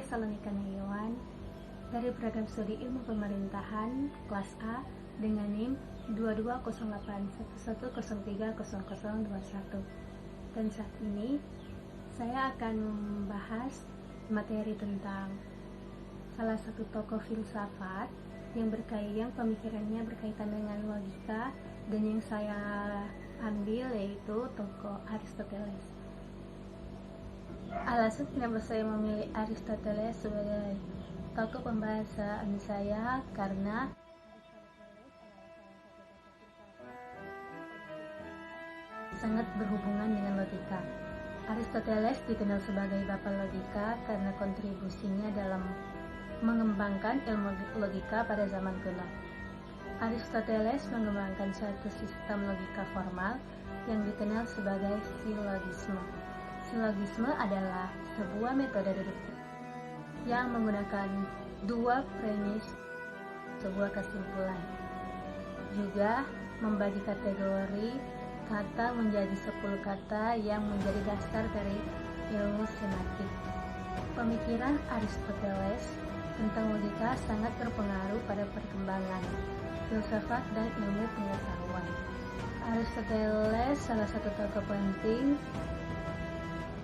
Salonika Nayyawan dari program studi ilmu pemerintahan kelas A dengan NIM 220811030021. Dan saat ini saya akan membahas materi tentang salah satu tokoh filsafat yang pemikirannya berkaitan dengan logika, dan yang saya ambil yaitu tokoh Aristoteles. Alasan kenapa saya memilih Aristoteles sebagai tokoh pembahasan saya karena sangat berhubungan dengan logika. Aristoteles dikenal sebagai bapak logika karena kontribusinya dalam mengembangkan ilmu logika pada zaman kuno. Aristoteles mengembangkan suatu sistem logika formal yang dikenal sebagai silogisme. Silogisme adalah sebuah metode deduktif yang menggunakan dua premis sebuah kesimpulan. Juga membagi kategori kata menjadi 10 kata yang menjadi dasar dari ilmu semiotik. Pemikiran Aristoteles tentang logika sangat berpengaruh pada perkembangan filsafat dan ilmu pengetahuan. Aristoteles salah satu tokoh penting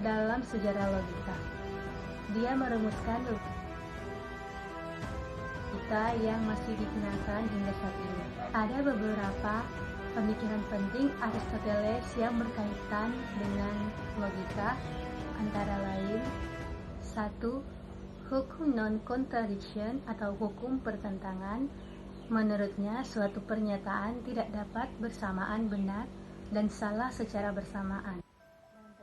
dalam sejarah logika. Dia merumuskan logika yang masih digunakan hingga saat ini. Ada beberapa pemikiran penting Aristoteles yang berkaitan dengan logika, antara lain 1. Hukum non-contradiction atau hukum pertentangan. Menurutnya, suatu pernyataan tidak dapat bersamaan benar dan salah secara bersamaan.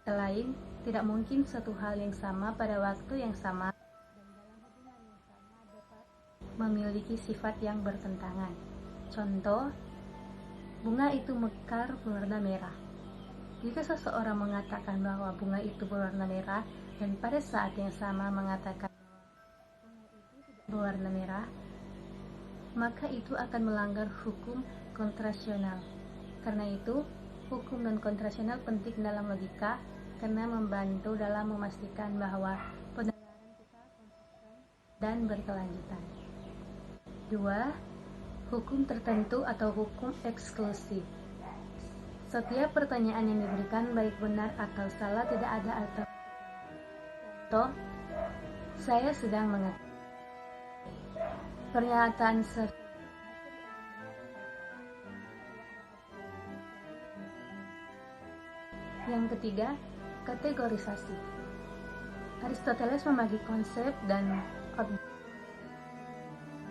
Kata lain, tidak mungkin suatu hal yang sama pada waktu yang sama dan dalam hubungan yang sama dapat memiliki sifat yang bertentangan. Contoh, bunga itu mekar berwarna merah. Jika seseorang mengatakan bahwa bunga itu berwarna merah dan pada saat yang sama mengatakan bunga itu tidak berwarna merah, maka itu akan melanggar hukum kontrasional. Karena itu, hukum non-kontrasional penting dalam logika karena membantu dalam memastikan bahwa pendalaman kita konsisten dan berkelanjutan. 2. Hukum tertentu atau hukum eksklusif. Setiap pertanyaan yang diberikan baik benar atau salah, tidak ada alternatif. Contoh, saya sedang mengatakan pernyataan Yang ketiga, kategorisasi. Aristoteles membagi konsep dan objek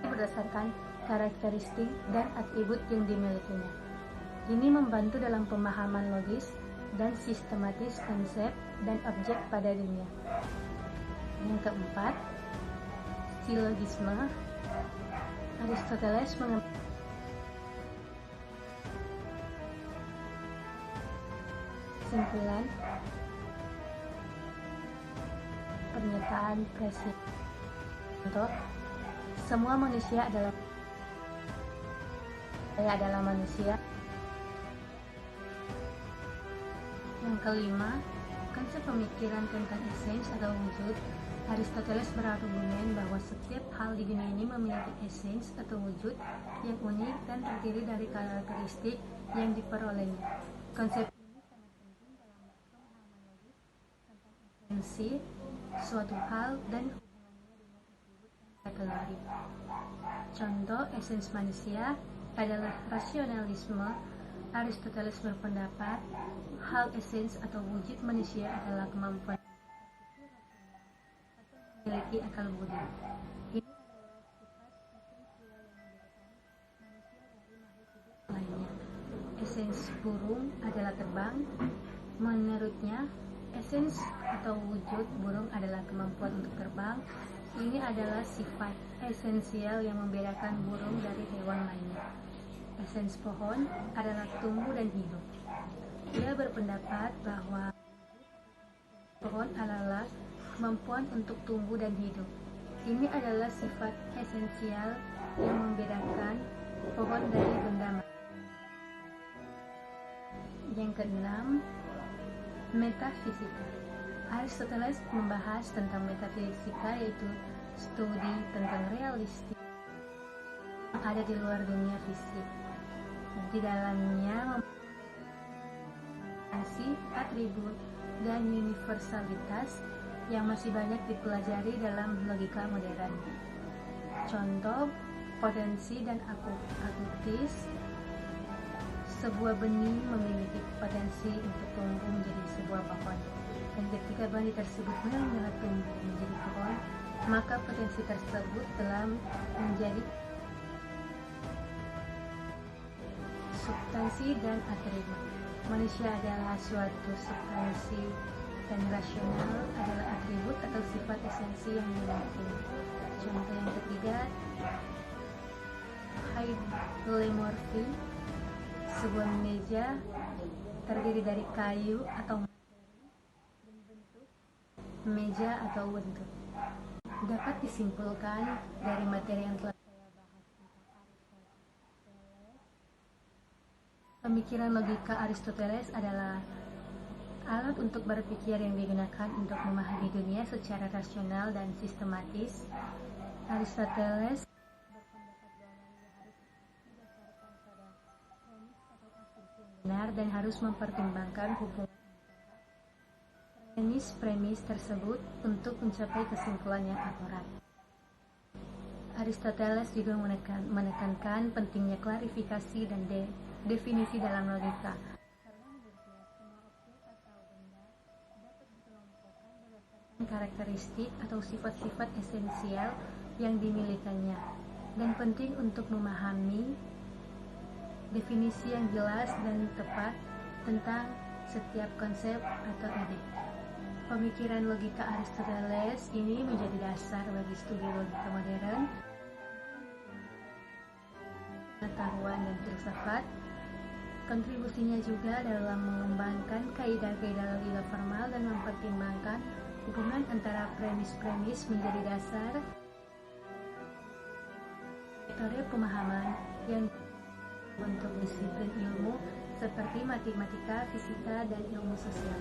berdasarkan karakteristik dan atribut yang dimilikinya. Ini membantu dalam pemahaman logis dan sistematis konsep dan objek pada dunia. Yang keempat, silogisme. Aristoteles kesimpulan pernyataan presiden. Contoh, semua manusia adalah saya adalah manusia. Yang kelima, konsep pemikiran tentang esens atau wujud. Aristoteles berargumen bahwa setiap hal di dunia ini memiliki esens atau wujud yang unik dan terdiri dari karakteristik yang diperolehnya. Konsep esensi suatu hal dan hubungannya dengan atribut dan kategori. Contoh esens manusia adalah rasionalisme. Aristoteles berpendapat hal esens atau wujud manusia adalah kemampuan memiliki akal budi. Ini adalah sifat esensial yang membedakan manusia dari makhluk hidup lainnya. Esens burung adalah terbang. Menurutnya, esens atau wujud burung adalah kemampuan untuk terbang. Ini adalah sifat esensial yang membedakan burung dari hewan lainnya. Esens pohon adalah tumbuh dan hidup. Dia berpendapat bahwa pohon adalah kemampuan untuk tumbuh dan hidup. Ini adalah sifat esensial yang membedakan pohon dari benda mati. Yang keenam, metafisika. Aristoteles membahas tentang metafisika, yaitu studi tentang realistik yang ada di luar dunia fisik. Di dalamnya memiliki atribut dan universalitas yang masih banyak dipelajari dalam logika modern. Contoh, potensi dan akutis. Sebuah benih memiliki potensi untuk tumbuh menjadi sebuah pohon, dan ketika benih tersebut benar-benar tumbuh menjadi pohon, maka potensi tersebut telah menjadi substansi dan atribut. Manusia adalah suatu substansi dan rasional adalah atribut atau sifat esensi yang dimiliki. Contoh yang ketiga, hydromorphi. Sebuah meja terdiri dari kayu atau bentuk meja atau bentuk. Dapat disimpulkan dari materi yang telah saya bahas tentang Aristoteles. Pemikiran logika Aristoteles adalah alat untuk berpikir yang digunakan untuk memahami dunia secara rasional dan sistematis. Aristoteles benar dan harus mempertimbangkan hubungan premis-premis tersebut untuk mencapai kesimpulan yang akurat. Aristoteles juga menekankan pentingnya klarifikasi dan definisi dalam logika. Karena menurutnya semua objek atau benda dapat dikelompokkan berdasarkan karakteristik atau sifat-sifat esensial yang dimilikinya, dan penting untuk memahami definisi yang jelas dan tepat tentang setiap konsep atau ide. Pemikiran logika Aristoteles ini menjadi dasar bagi studi logika modern, pengetahuan dan filsafat. Kontribusinya juga dalam mengembangkan kaidah-kaidah logika formal dan mempertimbangkan hubungan antara premis-premis menjadi dasar metode pemahaman yang untuk disiplin ilmu seperti matematika, fisika, dan ilmu sosial.